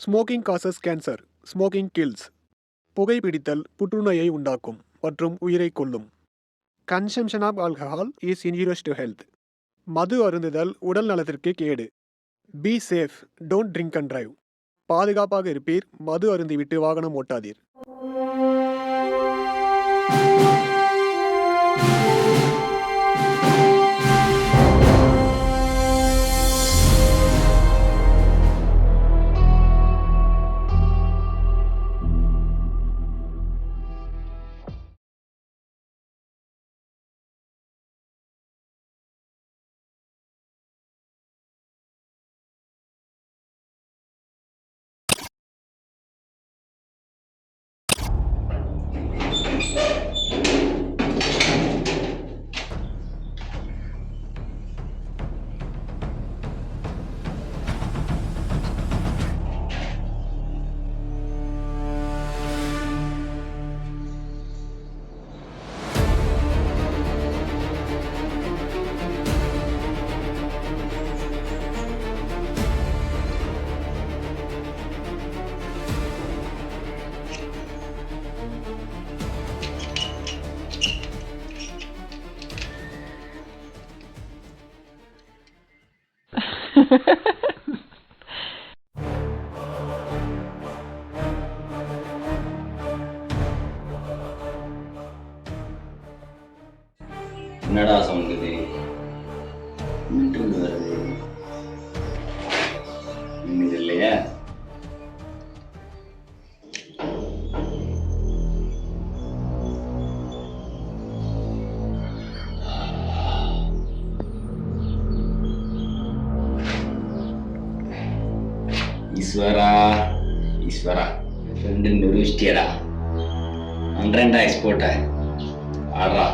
Smoking causes cancer, smoking kills. புகைப்பிடித்தல் புற்றுநோயை உண்டாக்கும் மற்றும் உயிரை கொல்லும். Consumption of alcohol is injurious to health. மது அருந்துதல் உடல் நலத்திற்கு கேடு. Be safe, don't drink and drive. பாதுகாப்பாக இருப்பீர், மது அருந்திவிட்டு வாகனம் ஓட்டாதீர். என்னடா சவுண்ட் இது? மின்ட்டு வருது. இன்னும் இல்லையா? ஈஸ்வரா ஈஸ்வரா, ஃப்ரெண்டு நிரூபிச்சிட்டியடா. அன்றேன்டா எக்ஸ்போர்ட்டை ஆடுறா.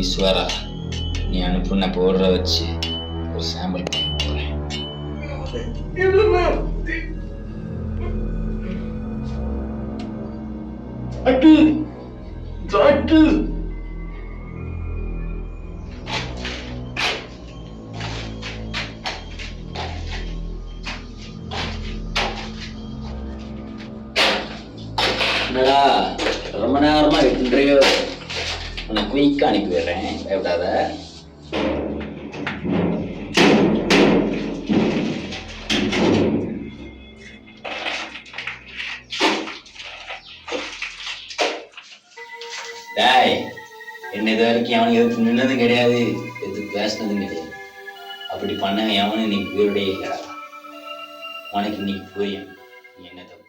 ஈஸ்வரா, நீ அனுப்புன போடுற வச்சு ஒரு சாம்பிள் போடுறேன். என்னடா ரொம்ப நேரமா வெட்டுறியோ? உன்னை குயிக்காக அனுப்பி விடுறேன், பயப்படாத. டாய், என்ன இது வரைக்கும் அவனுக்கு எதிர்த்து நின்னதும் கிடையாது, எதிர்த்து பேசினதும் கிடையாது. அப்படி பண்ண எவனும் இன்னைக்கு உயிரோடே இல்லடா. உனக்கு இன்னைக்கு புரியும் நீ என்ன தப்பு.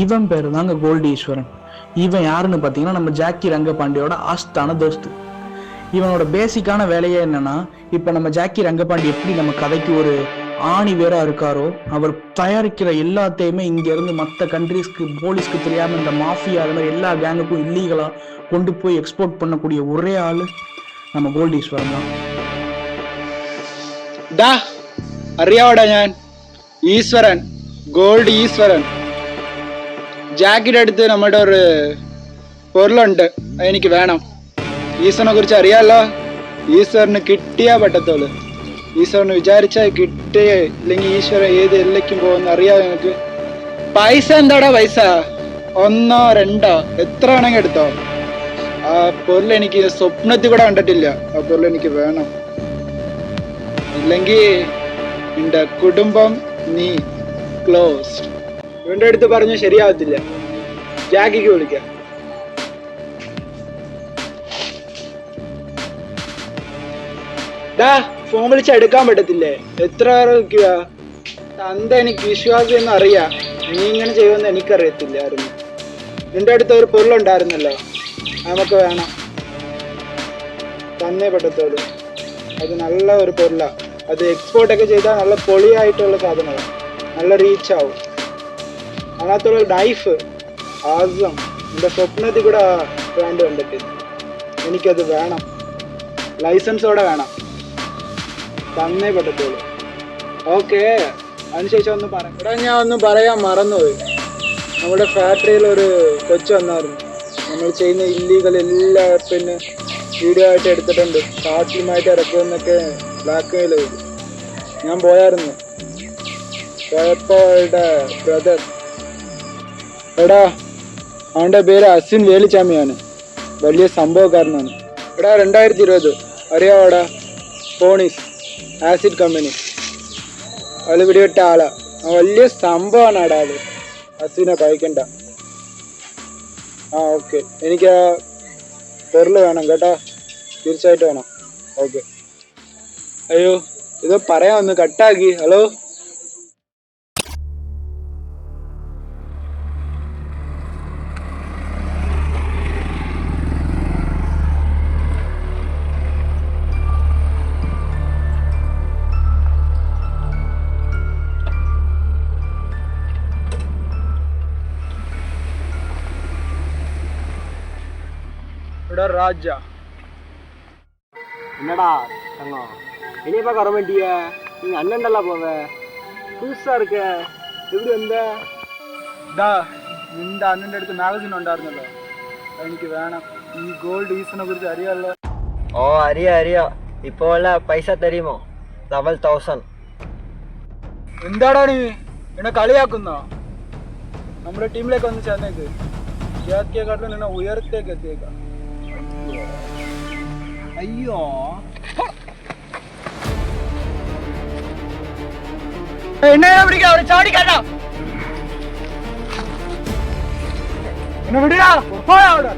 இவன் பேரு தாங்க கோல்டு ஈஸ்வரன். இவன் யாருன்னு பார்த்தீங்கன்னா நம்ம ஜாக்கி ரங்கபாண்டியோட ஆஸ்தான தோஸ்து. இவனோட பேசிக்கான வேலையே என்னன்னா, இப்போ நம்ம ஜாக்கி ரங்கபாண்டி எப்படி நம்ம கதைக்கு ஒரு ஆணி வேறா இருக்காரோ, அவர் தயாரிக்கிற எல்லாத்தையுமே இங்கேருந்து மற்ற கண்ட்ரீஸ்க்கு போலீஸ்க்கு தெரியாமல் இந்த மாஃபியா அது மாதிரி எல்லா கேங்குக்கும் இல்லீகலாக கொண்டு போய் எக்ஸ்போர்ட் பண்ணக்கூடிய ஒரே ஆள் நம்ம கோல்டு ஈஸ்வரன் தான். ഡാ അറിയാവടാ ഞാൻ ഈശ്വരൻ ഗോൾഡ് ഈശ്വരൻ ജാക്കറ്റ് എടുത്ത് നമ്മുടെ ഒരു പൊരുളുണ്ട് അതെനിക്ക് വേണം ഈശ്വരനെ കുറിച്ച് അറിയാമല്ലോ ഈശ്വരന് കിട്ടിയാ പറ്റത്തുള്ളൂ ഈശ്വരന് വിചാരിച്ചാൽ കിട്ടേ ഇല്ലെങ്കിൽ ഈശ്വരൻ ഏത് എല്ലേക്കും പോകുന്ന അറിയാം നിങ്ങൾക്ക്. പൈസ എന്താടാ പൈസ? 1 2 എത്ര വേണമെങ്കിൽ എടുത്തോ. ആ പൊരുൾ എനിക്ക് സ്വപ്നത്തിൽ കൂടെ കണ്ടിട്ടില്ല. ആ പൊരുൾ എനിക്ക് വേണം. ഇല്ലെങ്കിൽ നിന്റെ കുടുംബം നീ ക്ലോസ്ഡ്. ഇവന്റെ അടുത്ത് പറഞ്ഞ ശരിയാവത്തില്ല. ജാക്കിക്ക് വിളിക്കാം. ഫോൺ വിളിച്ച് എടുക്കാൻ പറ്റത്തില്ലേ? എത്ര പേരെ വിളിക്കുക? തന്ത എനിക്ക് വിശ്വാസം അറിയാം. നീ ഇങ്ങനെ ചെയ്യുമെന്ന് എനിക്കറിയത്തില്ലായിരുന്നു. നിന്റെ അടുത്ത് ഒരു പൊരുളുണ്ടായിരുന്നല്ലോ, നമുക്ക് വേണം. തന്നേ പറ്റത്തുള്ളൂ. അത് നല്ല ഒരു പൊരുളാണ്. അത് എക്സ്പോർട്ടൊക്കെ ചെയ്താൽ നല്ല പൊളിയായിട്ടുള്ള സാധനമാണ്. നല്ല റീച്ച് ആവും. അതിനകത്തുള്ള നൈഫ് ആസം എൻ്റെ സ്വപ്നത്തിൽ കൂടെ ബ്രാൻഡ് കണ്ടിട്ട് എനിക്കത് വേണം. ലൈസൻസോടെ വേണം. തന്നേ പറ്റത്തുള്ളൂ. ഓക്കെ, അതിനുശേഷം ഒന്ന് പറയാം. ഇവിടെ ഞാൻ ഒന്ന് പറയാൻ മറന്നുപോയി. നമ്മുടെ ഫാക്ടറിയിൽ ഒരു കൊച്ചു വന്നായിരുന്നു. നമ്മൾ ചെയ്യുന്ന ഇല്ലീഗൽ എല്ലാ പിന്നെ വീഡിയോ ആയിട്ട് എടുത്തിട്ടുണ്ട്. പാർട്ടിയുമായിട്ട് ഇറക്കുമെന്നൊക്കെ ബ്ലാക്ക് മെയിൽ ചെയ്തു. ഞാൻ പോയായിരുന്നു. പോയപ്പോഴുടെ ബ്രദർ, എടാ അവൻ്റെ പേര് അസിൻ വേലിച്ചാമിയാണ്. വലിയ സംഭവക്കാരനാണ്. എടാ 2020 അറിയാവോടാ, പോണീസ് ആസിഡ് കമ്പനി അത് പിടിവിട്ട ആളാ. വലിയ സംഭവമാണ് ആടാ അത്. അസിനെ കഴിക്കണ്ട. ആ ഓക്കെ, എനിക്ക് ആ പൊരുൾ വേണം കേട്ടോ. തീർച്ചയായിട്ടും വേണം. ഓക്കെ. അയ്യോ, ഇത് പറയാൻ ഒന്ന് കട്ടാക്കി. ഹലോ, ഇവിടെ രാജ. என்னடா தங்கம், என்னைய பார்க்க வர மாட்டிய? நீங்க அண்ணன்டெல்லாம் போவ, புதுசா இருக்க, எப்படி வந்த? നിന്റെ അണ്ണൻ്റെ അടുത്ത് മാഗസിൻ ഉണ്ടായിരുന്നല്ലോ, എനിക്ക് വേണം. ഈ ഗോൾഡ് ഈസിനെ കുറിച്ച് അറിയാമല്ലോ. ஓ அறியா இப்போ உள்ள பைசா தெரியுமோ? 11,000. എന്താടാ നീ എന്നെ കളിയാക്കുന്നോ? നമ്മുടെ ടീമിലേക്ക് ഒന്ന് ചേർന്നേക്ക്. ജാക്കിയെക്കാട്ടിലും നിന്നെ ഉയരത്തേക്ക് എത്തിയേക്കാം. ஐயோ, എന്നെ പിടിക്കാ, അവിടെ ചാടിക്കാട്ടാ. എന്നെ വിടാ, പോയാ അവിടെ.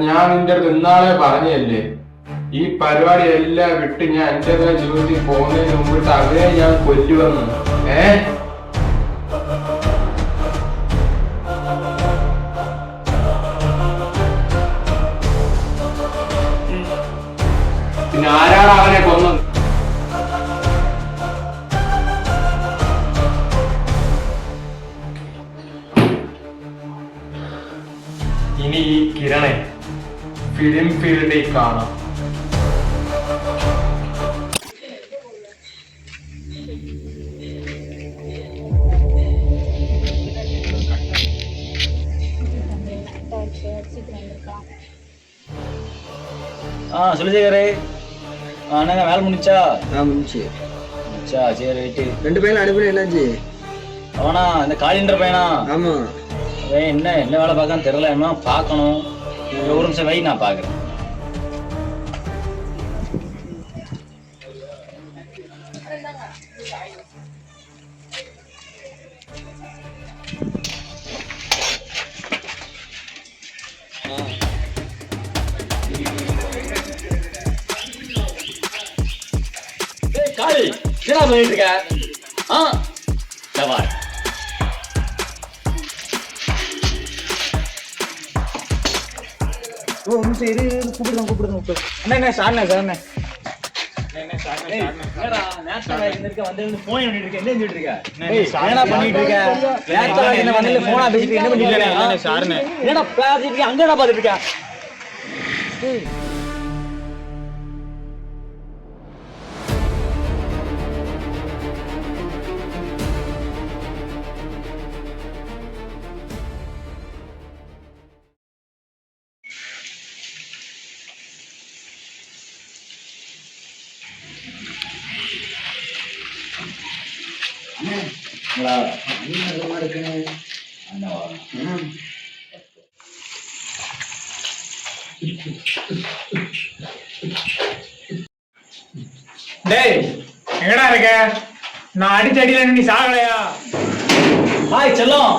ഞാൻ നിന്റെ അടുത്ത് ഇന്നാളെ പറഞ്ഞല്ലേ, ഈ പരിപാടി എല്ലാം വിട്ട് ഞാൻ എന്റെ ജീവിതത്തിൽ പോകുന്നതിന് മുമ്പിട്ട് അവരെ ഞാൻ കൊല്ലുവന്നു. പിന്നെ ആരാണ് അവനെ കൊന്നത്? ഇനി ഈ കിരണെ ഫിലിം ഫീൽഡിൽ കാണാം. சொல்லு சேகரே. என்னங்க வேலை முடிச்சா? முடிச்சு. சரி ரைட்டு. 2 பையன் அனுப்பின என்னாச்சு? அவனா இந்த காலின்ற பையனா? ஆமா. என்ன வேலை பார்க்கான்னு தெரியல, என்ன பார்க்கணும். ஒரு நிமிஷம் வை, நான் பார்க்குறேன். காளி என்ன பண்ணிட்டு இருக்க? சவால் சரி கூப்பிடுங்க. அண்ணே சார்ண்ணே. அங்கடா பாத்துட்டு இருக்க? டேய் எங்கடா இருக்க? நான் அடிச்சடியில நீ சாகலையா? ஹாய் செல்லம்.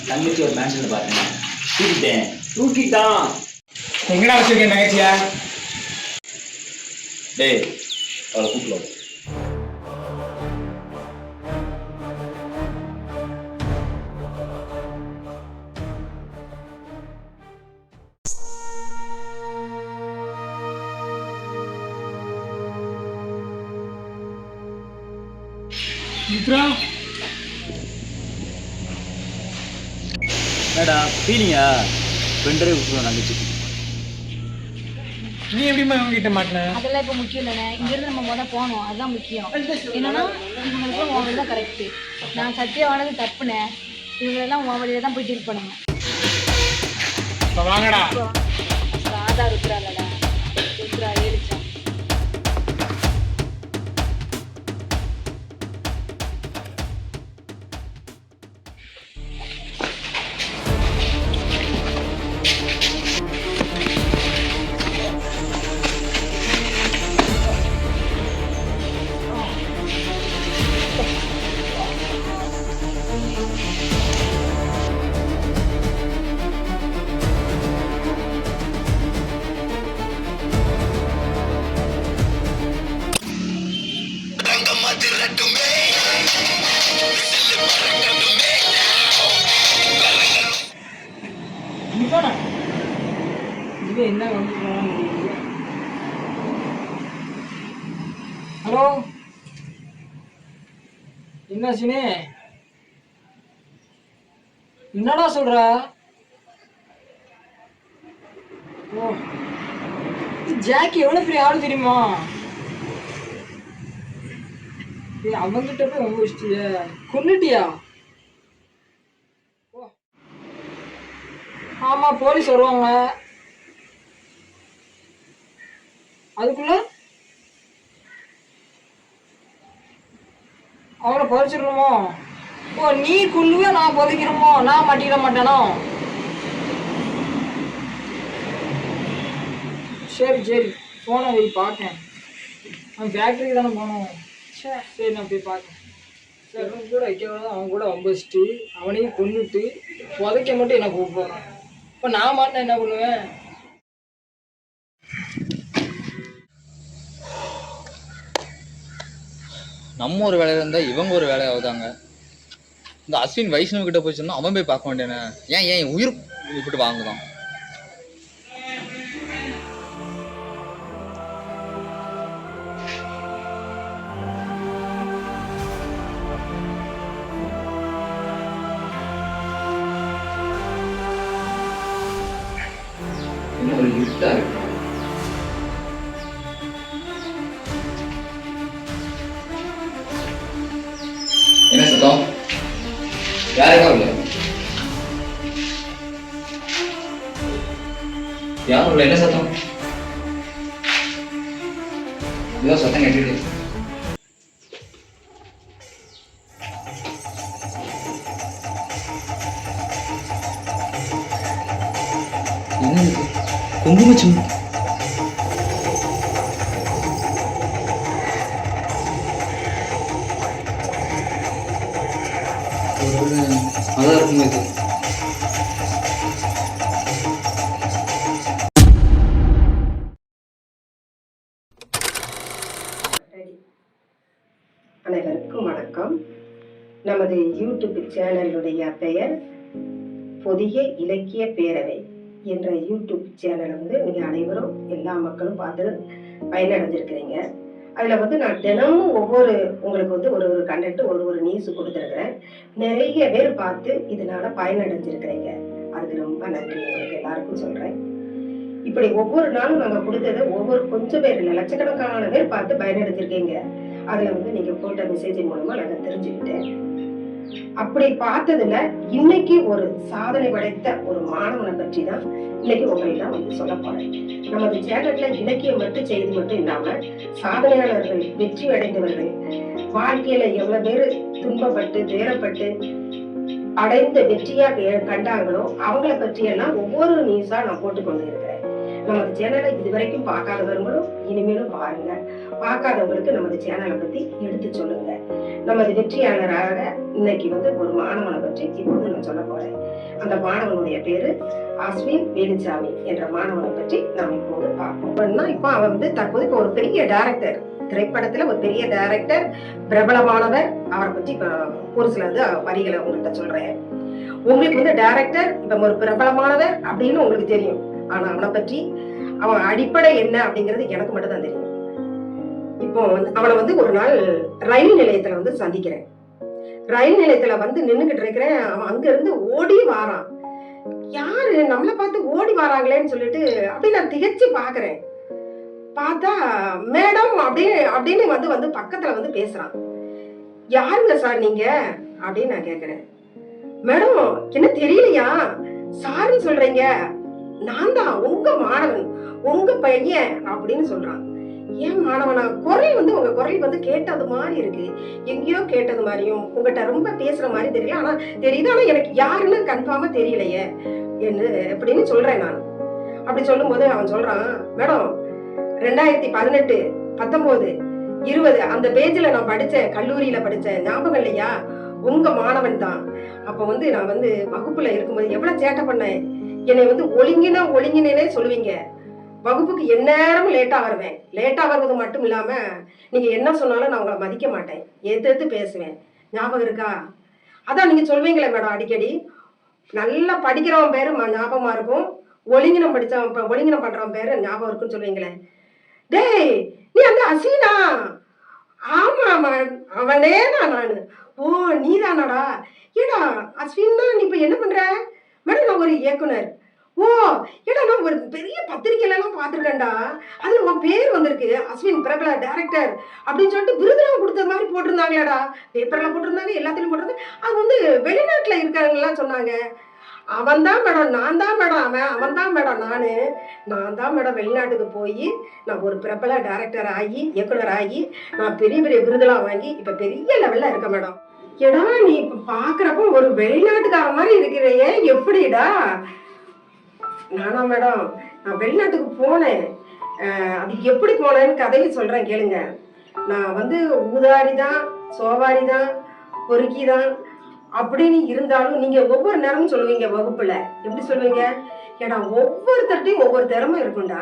தங்கச்சி ஒரு மேன்ஷன் பாருங்க, தூக்கிட்டான். எங்கடா வச்சிருக்கேன் தங்கச்சியா? டேய் அவளை கூப்பிடலாம். என்னடா ஃபீலிங்கா? பெண்டரே விட்டுருவோம் தங்கச்சிக்கு. நீ எப்படிமா இவங்ககிட்ட மாட்டின? அதெல்லாம் இப்போ முக்கியம் இல்லைண்ணே. இங்கேருந்து நம்ம முதல்ல போகணும், அதுதான் முக்கியம். என்னன்னா இவங்களுக்கு உன் வழி தான் கரெக்டு. நான் சத்தியமானது தப்புனே. இவங்களெல்லாம் உன் வழியில தான் போய் டீல் பண்ணணும். இப்போ வாங்கடா. ராதா ருத்ராலடா, ருத்ரா ஏறிச்சா. என்ன ஹலோ, என்ன சினே? என்னடா சொல்ற? ஓ, ஜாக்கி எவ்வளவு பெரிய ஆளு தெரியுமா? அவங்கிட்ட போய் ரொம்ப வச்சிட்டிய, கொன்னுட்டியா? ஆமா, போலீஸ் வருவாங்க. அதுக்குள்ள அவங்கள புதைச்சிடணுமோ? ஓ, நீ கொல்லுவே, நான் புதைக்கிறோமோ? நான் மாட்டிட மாட்டேனோ? சரி போன போய் பார்க்கேன். அவன் ஃபேக்ட்ரிக்கு தானே போனோம். சரி நான் போய் பார்க்கேன். சரி கூட வைக்கிறதா அவன் கூட வம்பிச்சுட்டு அவனையும் கொண்டுட்டு புதைக்க மட்டும் என்ன கூப்பிடுறான். இப்போ நான் மாட்டினா என்ன பண்ணுவேன்? நம்ம ஒரு வேலையில இருந்தா இவங்க ஒரு வேலையை ஆகுதாங்க. இந்த அஸ்வின் வைஷ்ணவ கிட்ட போய் சொன்னா அவன் போய் பார்க்க வேண்டியன. ஏன் என் உயிர் இப்படி வாங்குதான்? என்ன ஒரு இருட்டா இருக்கு. என்ன சத்தம்? யாருக்கா உள்ள? யாரும் உள்ள? என்ன சத்தம்? ஏதோ சத்தம் கேட்டுட்டு. என்ன இது? குங்குமச்சிம். அதான் இருக்குமா இது? அனைவருக்கும் வணக்கம். நமது யூடியூப் சேனலுடைய பெயர் புதிய இலக்கிய பேரவை என்ற யூடியூப் சேனலை நீங்கள் அனைவரும் எல்லா மக்களும் பார்த்து பயனடைஞ்சிருக்கிறீங்க. அதில் நான் தினமும் உங்களுக்கு ஒரு கண்டென்ட் ஒரு நியூஸ் கொடுத்துருக்குறேன். நிறைய பேர் பார்த்து இதனால பயனடைஞ்சிருக்கிறீங்க. அதுக்கு ரொம்ப நன்றி உங்களுக்கு எல்லாருக்கும் சொல்கிறேன். இப்படி ஒவ்வொரு நாளும் நாங்கள் கொடுத்ததை கொஞ்சம் பேர் இல்லை, லட்சக்கணக்கான பேர் பார்த்து பயனடைஞ்சிருக்கீங்க. அதில் நீங்கள் போட்ட மெசேஜின் மூலமாக நாங்கள் தெரிஞ்சுக்கிட்டேன். அப்படி பார்த்ததுல இன்னைக்கு ஒரு சாதனை படைத்த ஒரு மாணவனை பற்றி தான் இன்னைக்கு உங்களுக்கு சொல்ல போறேன். நமது சேனல்ல இலக்கியம் மட்டும் செய்தி மட்டும் இல்லாம சாதனையாளர்கள், வெற்றி அடைந்தவர்கள், வாழ்க்கையில எவ்வளவு பேரு துன்பப்பட்டு துயரப்பட்டு அடைந்த வெற்றியா கண்டாங்களோ அவங்கள பற்றி எல்லாம் ஒவ்வொரு நியூஸா நான் போட்டுக்கொண்டு இருக்கிறேன். நமது சேனலை இதுவரைக்கும் பார்க்காதவர்களும் இனிமேலும் பாருங்க. பார்க்காதவங்களுக்கு நமது சேனலை பத்தி எடுத்து சொல்லுங்க. நமது வெற்றியாளராக இன்னைக்கு ஒரு மாணவனை பற்றி இப்போது நான் சொல்ல போறேன். அந்த மாணவனுடைய பேரு அஸ்வின் வேலுச்சாமி என்ற மாணவனை பற்றி நாம் இப்போது பார்ப்போம். இப்போ அவன் தற்போது ஒரு பெரிய டைரக்டர், திரைப்படத்துல ஒரு பெரிய டைரக்டர், பிரபலமானவர். அவரை பற்றி ஒரு சில வரிகளை உங்கள்கிட்ட சொல்றேன். உங்களுக்கு டைரக்டர் இப்ப ஒரு பிரபலமானவர் அப்படின்னு உங்களுக்கு தெரியும். ஆனா அவனை பற்றி அவன் அடிப்படை என்ன அப்படிங்கிறது எனக்கு மட்டும் தான் தெரியும். இப்போ அவனை ஒரு நாள் ரயில் நிலையத்துல சந்திக்கிறேன். ரயில் நிலையத்துல நின்னுகிட்டு இருக்கிறேன். அவன் அங்க இருந்து ஓடி வாரான். யாரு நம்மள பார்த்து ஓடி வராங்களேன்னு சொல்லிட்டு அப்படி நான் திகைச்சு பாக்குறேன். பார்த்தா மேடம் அப்படின்னு பக்கத்துல பேசுறான். யாருங்க சார் நீங்க அப்படின்னு நான் கேக்குறேன். மேடம் என்ன தெரியலையா? சாருன்னு சொல்றீங்க? நான் தான் உங்க மாணவன், உங்க பையன் அப்படின்னு சொல்றான். ஏன் மாணவனா? குரல் உங்க குரல் கேட்டது மாதிரி இருக்கு, எங்கேயோ கேட்டது மாதிரியும், உங்ககிட்ட ரொம்ப பேசுற மாதிரி தெரியல. ஆனா தெரியுது, ஆனா எனக்கு யாருன்னு கன்ஃபார்மா தெரியலையே என்ன அப்படின்னு சொல்றேன் நான். அப்படி சொல்லும் போது அவன் சொல்றான், மேடம் 2018, 19, 20 அந்த பேஜ்ல நான் படிச்சேன், கல்லூரியில படிச்சேன், ஞாபகம் இல்லையா? உங்க மாணவன் தான். அப்ப நான் வகுப்புல இருக்கும்போது எவ்வளவு சேட்டை பண்ணேன். என்னை ஒழுங்கினே சொல்லுவீங்க. வகுப்புக்கு எந்நேரமும் லேட்டா வருவேன். லேட்டா வருவது மட்டும் இல்லாம நீங்க என்ன சொன்னாலும் நான் உங்களை மதிக்க மாட்டேன், எதிர்த்து பேசுவேன். ஞாபகம் இருக்கா? அதான் நீங்க சொல்வீங்களே மேடம் அடிக்கடி, நல்லா படிக்கிறவன் பேரு ஞாபகமா இருக்கும், ஒழுங்கினம் பண்றவன் பேரு ஞாபகம் இருக்குன்னு சொல்லுவீங்களே. டேய் நீ அந்த அசீனா? ஆமா அவனே தான் நானு. ஓ நீதானாடா? ஏடா அஸ்வின் தான். நீ இப்ப என்ன பண்ற? மேடம் நான் ஒரு இயக்குனர். ஓ ஏடா நான் ஒரு பெரிய பத்திரிகையில எல்லாம் பாத்துருக்கேன்டா, அதுல உன் பேர் வந்திருக்கு, அஸ்வின் பிரபல டைரக்டர் அப்படின்னு சொல்லிட்டு விருதுலாம் கொடுத்தது மாதிரி போட்டிருந்தாங்களேடா. பேப்பர்ல போட்டிருந்தாங்க, எல்லாத்திலும் போட்டிருந்தாங்க. அது வெளிநாட்டுல இருக்காங்க எல்லாம் சொன்னாங்க. அவன் தான் மேடம், நான் தான் மேடம் அவன் தான் மேடம் நான் தான் மேடம் வெளிநாட்டுக்கு போய் நான் ஒரு பிரபல டைரக்டர் ஆகி, இயக்குனர் ஆகி, நான் பெரிய பெரிய விருதுலாம் வாங்கி இப்ப பெரிய லெவல்ல இருக்கேன் மேடம். ஏடா நீ இப்ப பாக்குறப்ப ஒரு வெளிநாட்டுக்கார மாதிரி இருக்கிறையே, எப்படிடா? நானா மேடம் நான் வெளிநாட்டுக்கு போனேன். அது எப்படி போனேன்னு கதையை சொல்றேன் கேளுங்க. நான் ஊதாரி தான், சோவாரி தான், பொறுக்கி தான் அப்படின்னு இருந்தாலும் நீங்க ஒவ்வொரு நேரமும் சொல்லுவீங்க வகுப்புல. எப்படி சொல்லுவீங்க? ஏடா ஒவ்வொருத்தர்ட்டையும் ஒவ்வொரு திறமை இருக்கும்டா.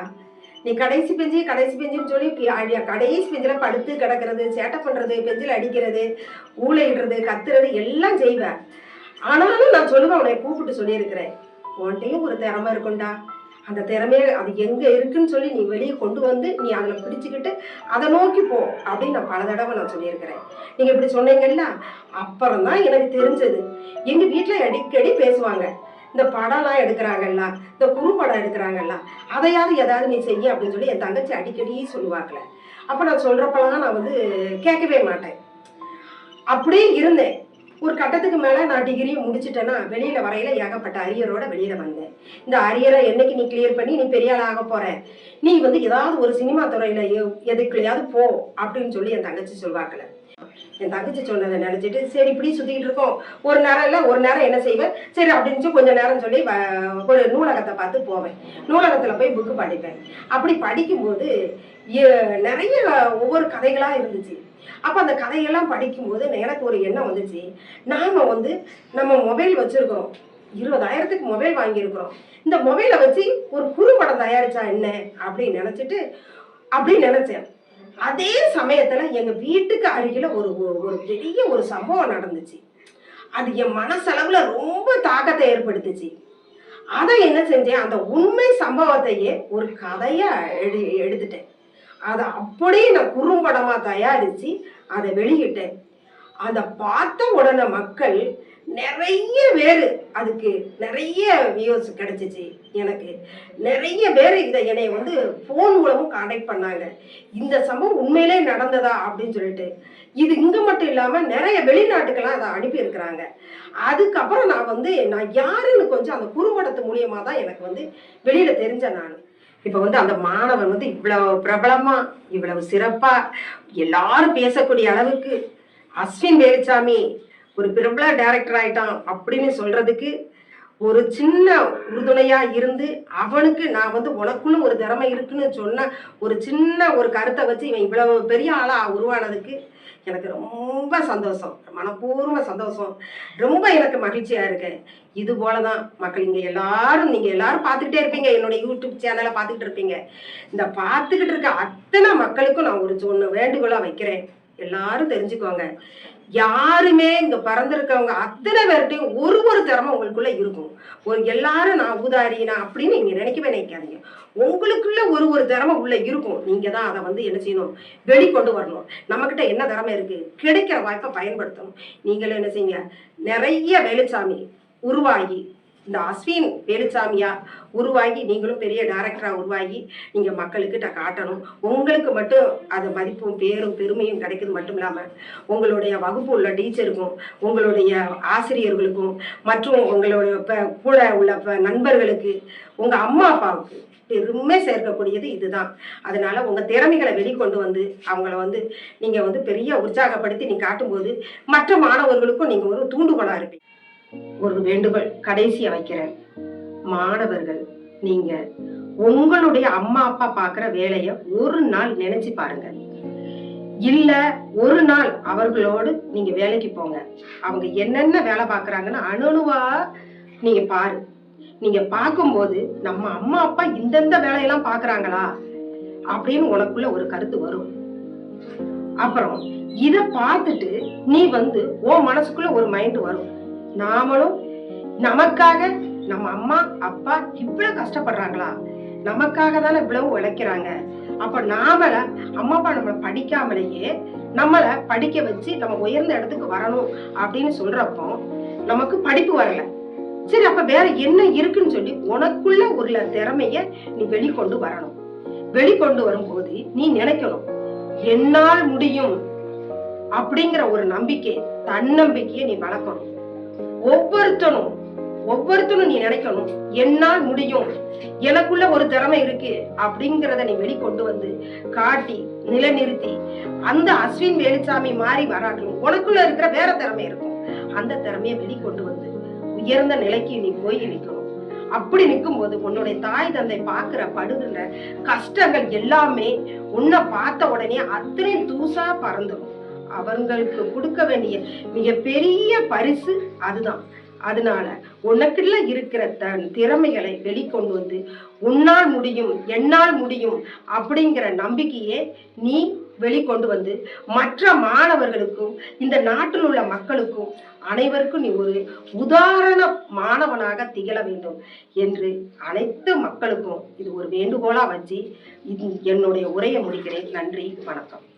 நீ கடைசி பெஞ்சுன்னு சொல்லி கடைசி பெஞ்சில் படுத்து கிடக்கிறது, சேட்டை பண்றது, பெஞ்சில் அடிக்கிறது, ஊழையிடுறது, கத்துறது எல்லாம் செய்வேன். ஆனாலும் நான் சொல்லுவேன், உன்னை கூப்பிட்டு சொல்லியிருக்கிறேன், உன்கிட்டையும் ஒரு திறமை இருக்கும்டா. அந்த திறமையை அது எங்க இருக்குன்னு சொல்லி நீ வெளியே கொண்டு வந்து நீ அதில் பிடிச்சிக்கிட்டு அதை நோக்கி போ அப்படின்னு நான் பல தடவை நான் சொல்லியிருக்கிறேன். நீங்க இப்படி சொன்னீங்கல்ல, அப்புறம் தான் எனக்கு தெரிஞ்சது. எங்க வீட்டில் அடிக்கடி பேசுவாங்க, இந்த படம்லாம் எடுக்கிறாங்கல்ல, இந்த குறும்படம் எடுக்கிறாங்கல்ல, அதையாவது ஏதாவது நீ செய்ய அப்படின்னு சொல்லி என் தங்கச்சி அடிக்கடி சொல்லுவாங்களே. அப்போ நான் சொல்றப்பெல்லாம் நான் வந்து கேட்கவே மாட்டேன். அப்படியே இருந்தேன். ஒரு கட்டத்துக்கு மேலே நான் டிகிரி முடிச்சிட்டேன்னா வெளியில் வரையில ஏகப்பட்ட அரியரோட வெளியில் வந்தேன். இந்த அரியரை என்னைக்கு நீ கிளியர் பண்ணி நீ பெரிய ஆள் ஆக போற, நீ வந்து ஏதாவது ஒரு சினிமா துறையில எதுக்குலையாவது போ அப்படின்னு சொல்லி என் தங்கச்சி சொல்வாக்கல. என் தங்கச்சி சொன்னதை நினைச்சிட்டு சரி இப்படி சுத்திக்கிட்டு இருக்கோம். ஒரு நேரம் இல்லை, ஒரு நேரம் என்ன செய்வேன், சரி அப்படின்னு கொஞ்ச நேரம் சொல்லி ஒரு நூலகத்தை பார்த்து போவேன். நூலகத்தில் போய் புக்கு படிப்பேன். அப்படி படிக்கும்போது நிறைய ஒவ்வொரு கதைகளா இருந்துச்சு. அப்போ அந்த கதையெல்லாம் படிக்கும்போது எனக்கு ஒரு எண்ணம் வந்துச்சு, நாம வந்து நம்ம மொபைல் வச்சிருக்கிறோம், 20,000க்கு மொபைல் வாங்கியிருக்கிறோம், இந்த மொபைலை வச்சு ஒரு குறும்படம் தயாரிச்சா என்ன அப்படின்னு நினைச்சேன். அதே சமயத்துல எங்க வீட்டுக்கு அருகில ஒரு பெரிய ஒரு சம்பவம் நடந்துச்சு. அது என் மனசளவுல ரொம்ப தாக்கத்தை ஏற்படுத்துச்சு. அதை என்ன செஞ்சேன், அந்த உண்மை சம்பவத்தையே ஒரு கதையா எடுத்துட்டேன். அதை அப்படியே நான் குறும்படமா தயாரிச்சு அதை வெளியிட்டேன். அதை பார்த்த உடனே மக்கள் நிறைய பேர், அதுக்கு நிறைய வியூஸ் கிடைச்சிச்சு. எனக்கு நிறைய பேர் இதை என்னை வந்து ஃபோன் மூலமும் கான்டாக்ட் பண்ணாங்க, இந்த சம்பவம் உண்மையிலே நடந்ததா அப்படின்னு சொல்லிட்டு. இது இங்கே மட்டும் இல்லாமல் நிறைய வெளிநாட்டுக்கெல்லாம் அதை அனுப்பியிருக்கிறாங்க. அதுக்கப்புறம் நான் யாருன்னு கொஞ்சம் அந்த குறும்படத்து மூலியமாக தான் எனக்கு வந்து வெளியில் தெரிஞ்சேன். நான் இப்போ வந்து அந்த மாணவன் வந்து இவ்வளவு பிரபலமா இவ்வளவு சிறப்பா எல்லாரும் பேசக்கூடிய அளவுக்கு அஸ்வின் வேலுச்சாமி ஒரு பிரபல டைரக்டர் ஆயிட்டான் அப்படின்னு சொல்றதுக்கு ஒரு சின்ன உறுதுணையா இருந்து, அவனுக்கு நான் வந்து உனக்குள்ள ஒரு திறமை இருக்குன்னு சொன்ன ஒரு சின்ன ஒரு கருத்தை வச்சு இவன் இவ்வளவு பெரிய ஆளா உருவானதுக்கு எனக்கு ரொம்ப சந்தோஷம், மனப்பூர்வ சந்தோஷம், ரொம்ப எனக்கு மகிழ்ச்சியா இருக்கு. இது போலதான் மக்கள் நீங்க எல்லாரும் பார்த்துக்கிட்டே இருப்பீங்க, என்னோட யூடியூப் சேனலை பார்த்துக்கிட்டு இருப்பீங்க. இந்த பார்த்துக்கிட்டு இருக்க அத்தனை மக்களுக்கும் நான் ஒரு வேண்டுகோளா வைக்கிறேன், எல்லாரும் தெரிஞ்சுக்கோங்க, யாருமே இங்க பறந்திருக்கவங்க அத்தனை பேர்ட்டையும் ஒரு திறமை உங்களுக்குள்ள இருக்கும். எல்லாரும் நான் ஊதாரினா அப்படின்னு நீங்க நினைக்காதீங்க. உங்களுக்குள்ள ஒரு திறமை உள்ள இருக்கும். நீங்க தான் அதை வந்து என்ன செய்யணும், வெளிக்கொண்டு வரணும். நம்ம கிட்ட என்ன திறமை இருக்கு, கிடைக்கிற வாய்ப்பை பயன்படுத்தணும். நீங்களும் என்ன செய்யுங்க, நிறைய வேலுச்சாமி உருவாகி, இந்த அஸ்வின் வேலுச்சாமியா உருவாகி நீங்களும் பெரிய டைரக்டரா உருவாகி நீங்க மக்களுக்கிட்ட காட்டணும். உங்களுக்கு மட்டும் அது மதிப்பும் பேரும் பெருமையும் கிடைக்கிறது மட்டும் இல்லாம உங்களுடைய வகுப்பு உள்ள டீச்சருக்கும், உங்களுடைய ஆசிரியர்களுக்கும், மற்றும் உங்களுடைய கூட உள்ள நண்பர்களுக்கு, உங்க அம்மா அப்பாவுக்கு பெருமை சேர்க்கக்கூடியது இதுதான். அதனால உங்க திறமைகளை வெளிக்கொண்டு வந்து அவங்கள வந்து நீங்க வந்து பெரிய உற்சாகப்படுத்தி நீ காட்டும்போது மற்ற மாணவர்களுக்கும் நீங்க ஒரு தூண்டுகோலா இருப்பீங்க. ஒரு வேண்டுகோள் கடைசியா வைக்கிறேன், மாணவர்கள் நீங்க உங்களுடைய அம்மா அப்பா பாக்குற வேலைய ஒரு நாள் நினைச்சு பாருங்க. இல்ல ஒரு நாள் அவர்களோடு நீங்க வேலைக்கு போங்க, அவங்க என்னென்ன வேலை பாக்குறாங்கன்னு அணுவா நீங்க பாரு. நீங்க பார்க்கும்போது நம்ம அம்மா அப்பா இந்தந்த வேலையெல்லாம் பாக்குறாங்களா அப்படின்னு உனக்குள்ள ஒரு கருத்து வரும். அப்புறம் இத பார்த்துட்டு நீ வந்து உன் மனசுக்குள்ள ஒரு மைண்ட் வரும், நாமளும் நமக்காக நம்ம அம்மா அப்பா இவ்வளவு கஷ்டப்படுறாங்களா, நமக்காக தானே இவ்வளவு உழைக்கிறாங்க, அப்ப நாமள அம்மா அப்பா நம்மளை படிக்காமலேயே நம்மளை படிக்க வச்சு நம்ம உயர்ந்த இடத்துக்கு வரணும் அப்படின்னு சொல்றப்போ நமக்கு படிப்பு வரல. சரி, அப்ப வேற என்ன இருக்குன்னு சொல்லி உனக்குள்ள உள்ள திறமைய நீ வெளிக்கொண்டு வரணும். வெளிக்கொண்டு வரும்போது நீ நினைக்கணும், என்னால் முடியும் அப்படிங்கிற ஒரு நம்பிக்கை, தன்னம்பிக்கையை நீ வளர்க்கணும். ஒவ்வொருத்தனும் நீ நினைக்கணும், என்னால் முடியும், எனக்குள்ள ஒரு திறமை இருக்கு அப்படிங்கிறத நீ வெளிக்கொண்டு வந்து காட்டி நிலைநிறுத்தி அந்த அஸ்வின் வேலுச்சாமி மாதிரி வராட்டணும். உனக்குள்ள இருக்கிற வேற திறமை இருக்கும், அந்த திறமையை வெளிக்கொண்டு வந்து உயர்ந்த நிலைக்கு நீ போய் நிற்கணும். அப்படி நிற்கும் போது உன்னுடைய தாய் தந்தை பாக்குற படுகிற கஷ்டங்கள் எல்லாமே உன்னை பார்த்த உடனே அத்தனை தூசா பறந்துடும். அவங்களுக்கு கொடுக்க வேண்டிய மிகப்பெரிய பரிசு அதுதான். அதனால உனக்குள்ள இருக்கிற திறமைகளை வெளிக்கொண்டு வந்து உன்னால் முடியும், என்னால் முடியும் அப்படிங்கிற நம்பிக்கையே நீ வெளிக்கொண்டு வந்து மற்ற மாணவர்களுக்கும் இந்த நாட்டில் உள்ள மக்களுக்கும் அனைவருக்கும் நீ ஒரு உதாரண மாணவனாக திகழ வேண்டும் என்று அனைத்து மக்களுக்கும் இது ஒரு வேண்டுகோளா வச்சு என்னுடைய உரையை முடிக்கிறேன். நன்றி, வணக்கம்.